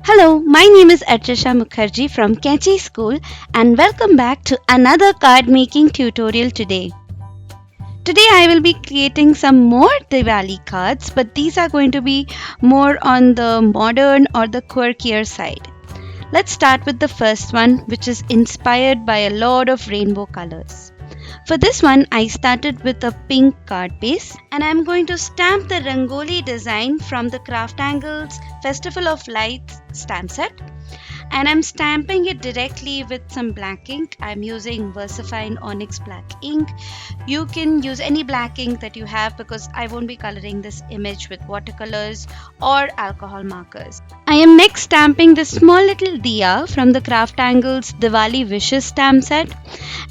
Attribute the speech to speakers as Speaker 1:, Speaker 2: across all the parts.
Speaker 1: Hello, my name is Archasha Mukherjee from Kechi School and welcome back to another card making tutorial today. Today I will be creating some more Diwali cards, but these are going to be more on the modern or the quirkier side. Let's start with the first one, which is inspired by a lot of rainbow colors. For this one, I started with a pink card base and I'm going to stamp the Rangoli design from the Craft Angles Festival of Lights stamp set, and I'm stamping it directly with some black ink. I'm using VersaFine Onyx black ink. You can use any black ink that you have because I won't be coloring this image with watercolors or alcohol markers. I am next stamping this small little diya from the Craft Angles Diwali Wishes stamp set,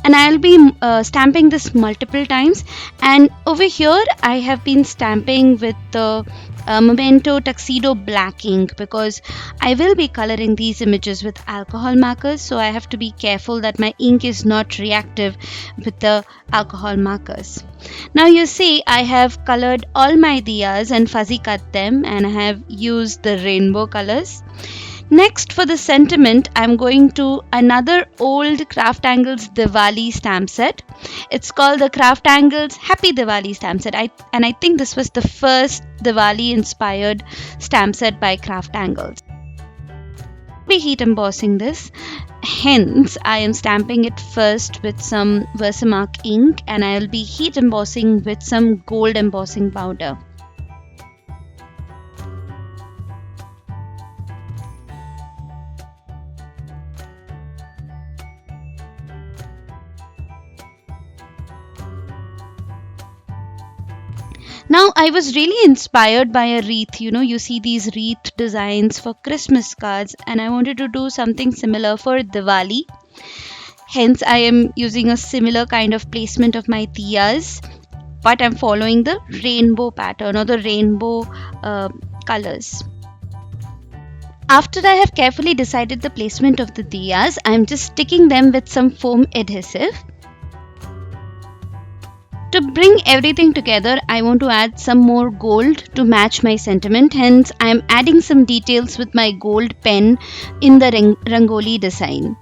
Speaker 1: and I'll be stamping this multiple times. And over here I have been stamping with the Memento Tuxedo black ink because I will be coloring these images with alcohol markers, so I have to be careful that my ink is not reactive with the alcohol markers. Now you see I have colored all my diyas and fuzzy cut them, and I have used the rainbow colors. Next, for the sentiment, I'm going to another old Craft Angles Diwali stamp set. It's called the Craft Angles Happy Diwali stamp set. I think this was the first Diwali inspired stamp set by Craft Angles. I'll be heat embossing this. Hence, I am stamping it first with some Versamark ink, and I'll be heat embossing with some gold embossing powder. Now, I was really inspired by a wreath. You see these wreath designs for Christmas cards, and I wanted to do something similar for Diwali. Hence, I am using a similar kind of placement of my diyas, but I'm following the rainbow pattern or the rainbow colors. After I have carefully decided the placement of the diyas, I'm just sticking them with some foam adhesive. To bring everything together, I want to add some more gold to match my sentiment. Hence, I am adding some details with my gold pen in the Rangoli design.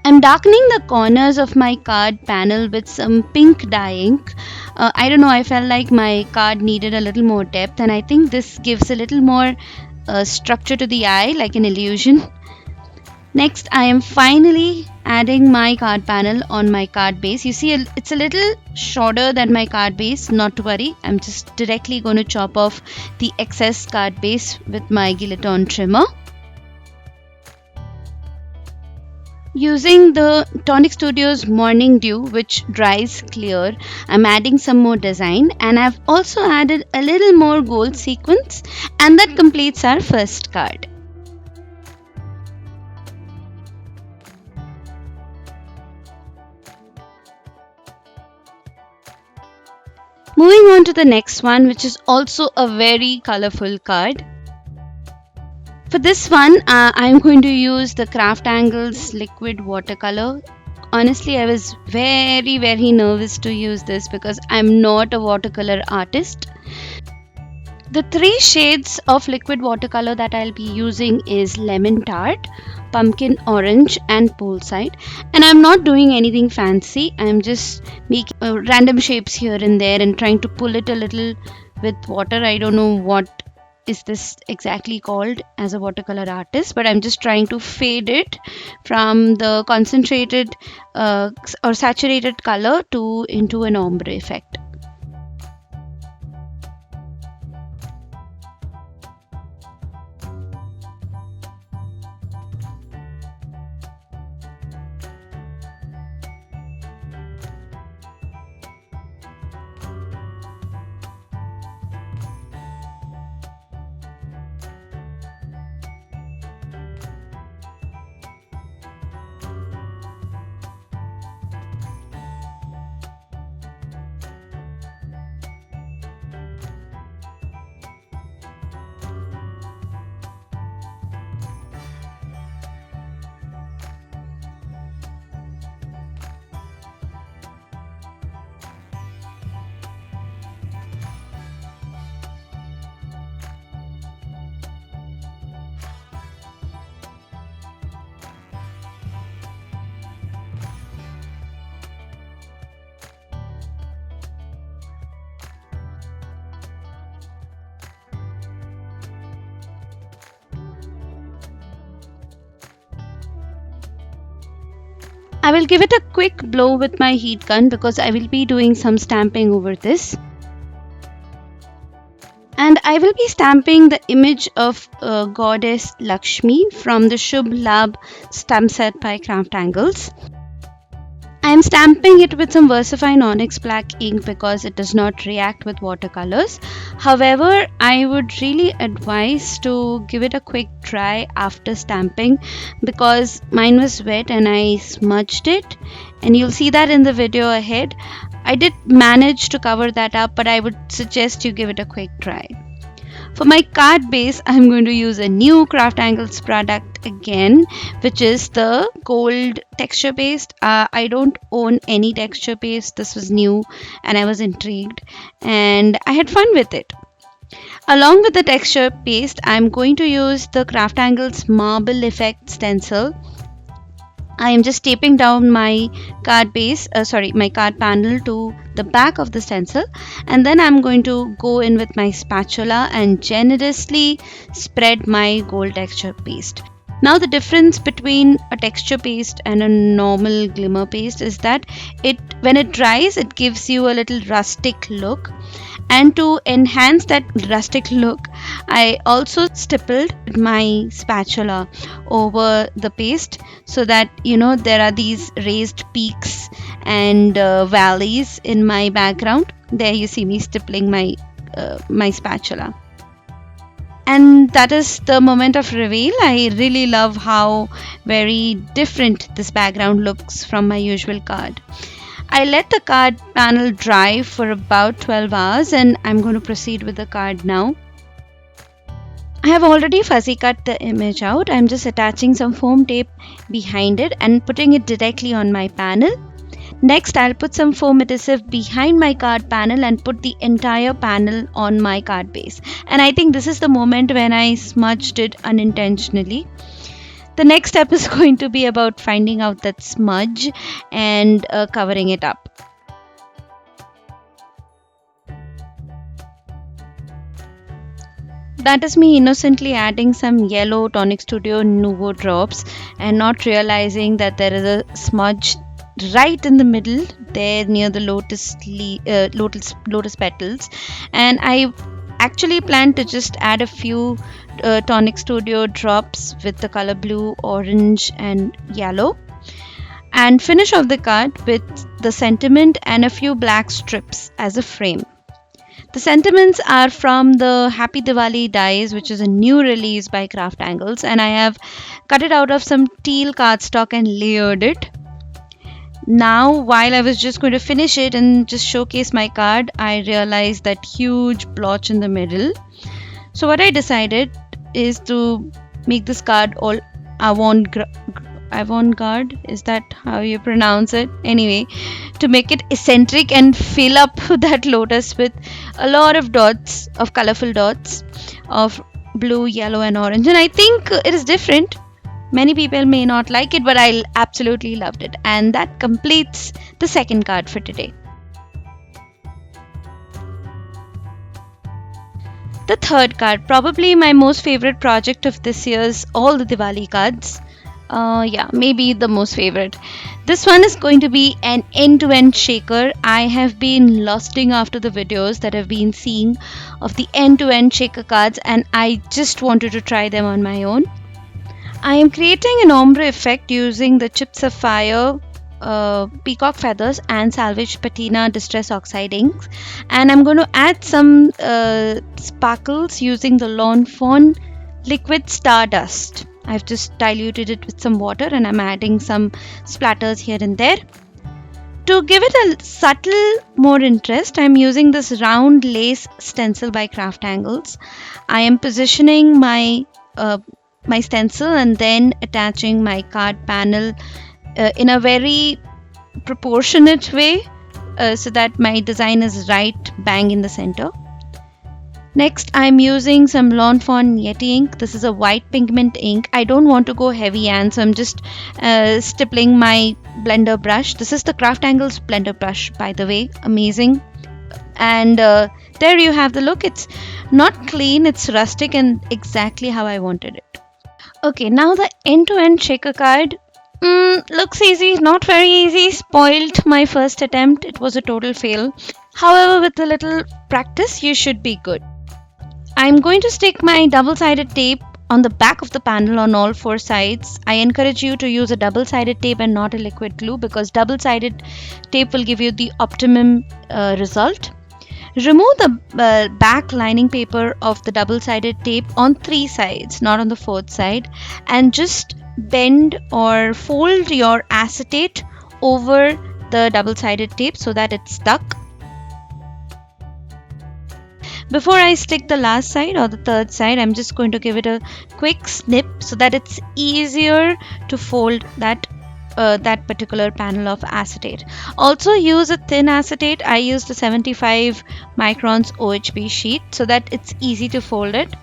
Speaker 1: I'm darkening the corners of my card panel with some pink dye ink. I don't know, I felt like my card needed a little more depth, and I think this gives a little more structure to the eye, like an illusion. Next, I am finally adding my card panel on my card base. You see, it's a little shorter than my card base. Not to worry, I'm just directly going to chop off the excess card base with my Guillotine trimmer. Using the Tonic Studios Morning Dew, which dries clear, I'm adding some more design, and I've also added a little more gold sequins, and that completes our first card. Moving on to the next one, which is also a very colorful card. For this one, I'm going to use the Craft Angles liquid watercolor. Honestly, I was very nervous to use this because I'm not a watercolor artist. The three shades of liquid watercolor that I'll be using is lemon tart, pumpkin orange, and poolside. And I'm not doing anything fancy. I'm just making random shapes here and there and trying to pull it a little with water. I don't know what is this exactly called as a watercolor artist, but I'm just trying to fade it from the concentrated or saturated color to into an ombre effect. I will give it a quick blow with my heat gun because I will be doing some stamping over this. And I will be stamping the image of goddess Lakshmi from the Shubh Labh stamp set by Craftangles. I am stamping it with some VersaFine Onyx Black ink because it does not react with watercolors. However, I would really advise to give it a quick try after stamping because mine was wet and I smudged it, and you'll see that in the video ahead. I did manage to cover that up, but I would suggest you give it a quick try. For my card base, I'm going to use a new Craftangles product again, which is the gold texture paste. I don't own any texture paste. This was new and I was intrigued and I had fun with it. Along with the texture paste, I'm going to use the Craftangles Marble Effect stencil. I am just taping down my card panel to the back of the stencil, and then I'm going to go in with my spatula and generously spread my gold texture paste. Now the difference between a texture paste and a normal glimmer paste is that when it dries, it gives you a little rustic look. And to enhance that rustic look, I also stippled my spatula over the paste so that there are these raised peaks and valleys in my background. There you see me stippling my spatula. And that is the moment of reveal. I really love how very different this background looks from my usual card. I let the card panel dry for about 12 hours and I'm going to proceed with the card now. I have already fuzzy cut the image out. I'm just attaching some foam tape behind it and putting it directly on my panel. Next, I'll put some foam adhesive behind my card panel and put the entire panel on my card base. And I think this is the moment when I smudged it unintentionally. The next step is going to be about finding out that smudge and covering it up. That is me innocently adding some yellow Tonic Studio Nuvo drops and not realizing that there is a smudge right in the middle there near the lotus petals, and I actually plan to just add a few Tonic Studio drops with the color blue, orange and yellow, and finish off the card with the sentiment and a few black strips as a frame. The sentiments are from the Happy Diwali dies, which is a new release by Craftangles, and I have cut it out of some teal cardstock and layered it. Now, while I was just going to finish it and just showcase my card, I realized that huge blotch in the middle. So what I decided is to make this card all avant-garde. Is that how you pronounce it? Anyway, to make it eccentric and fill up that lotus with a lot of dots, of colorful dots of blue, yellow and orange. And I think it is different. Many people may not like it, but I absolutely loved it. And that completes the second card for today. The third card, probably my most favorite project of this year's all the Diwali cards. Maybe the most favorite. This one is going to be an end-to-end shaker. I have been lusting after the videos that I've been seeing of the end-to-end shaker cards, and I just wanted to try them on my own. I am creating an ombre effect using the Chipped Sapphire, peacock feathers and salvage patina distress oxide inks, and I'm going to add some sparkles using the Lawn Fawn liquid stardust. I've just diluted it with some water and I'm adding some splatters here and there. To give it a subtle more interest, I'm using this round lace stencil by Craftangles. I am positioning my stencil and then attaching my card panel in a very proportionate way so that my design is right bang in the center. Next, I'm using some Lawn Fawn Yeti ink. This is a white pigment ink. I don't want to go heavy and so I'm just stippling my blender brush. This is the Craftangles blender brush, by the way. Amazing. And there you have the look. It's not clean, it's rustic and exactly how I wanted it. Okay, now the end-to-end shaker card. Looks easy, not very easy. Spoiled my first attempt. It was a total fail. However, with a little practice, you should be good. I'm going to stick my double-sided tape on the back of the panel on all four sides. I encourage you to use a double-sided tape and not a liquid glue because double-sided tape will give you the optimum result. Remove the back lining paper of the double-sided tape on three sides, not on the fourth side, and just bend or fold your acetate over the double-sided tape so that it's stuck. Before I stick the last side or the third side, I'm just going to give it a quick snip so that it's easier to fold that particular panel of acetate. Also use a thin acetate. I used a 75 microns OHB sheet so that it's easy to fold it.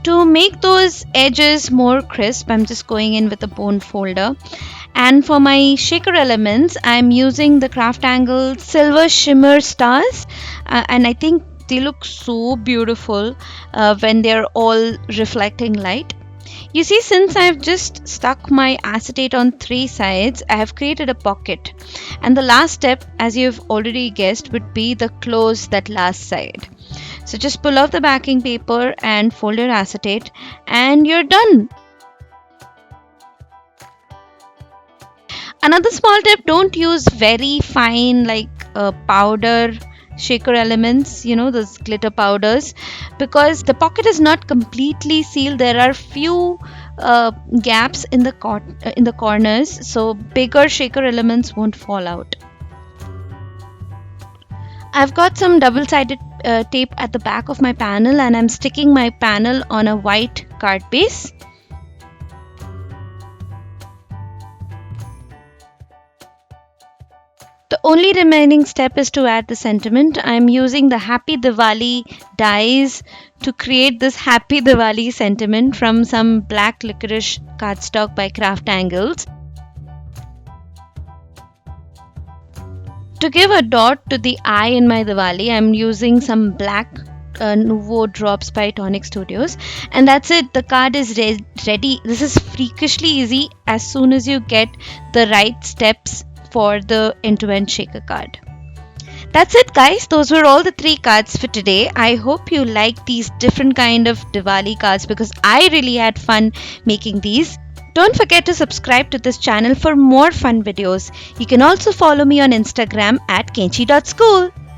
Speaker 1: To make those edges more crisp, I'm just going in with a bone folder. And for my shaker elements, I'm using the Craftangle Silver Shimmer Stars. And I think they look so beautiful when they're all reflecting light. You see, since I've just stuck my acetate on three sides, I have created a pocket. And the last step, as you've already guessed, would be the close that last side. So just pull off the backing paper and fold your acetate and you're done. Another small tip, don't use very fine powder shaker elements, those glitter powders, because the pocket is not completely sealed. There are few gaps in the corners, so bigger shaker elements won't fall out. I've got some double-sided tape at the back of my panel and I'm sticking my panel on a white card base. The only remaining step is to add the sentiment. I'm using the Happy Diwali dies to create this Happy Diwali sentiment from some black licorice cardstock by Craftangles. To give a dot to the eye in my Diwali, I'm using some black Nuvo drops by Tonic Studios, and that's it. The card is ready. This is freakishly easy as soon as you get the right steps for the end-to-end shaker card. That's it, guys. Those were all the 3 cards for today. I hope you like these different kind of Diwali cards because I really had fun making these. Don't forget to subscribe to this channel for more fun videos. You can also follow me on Instagram at kenchi.school.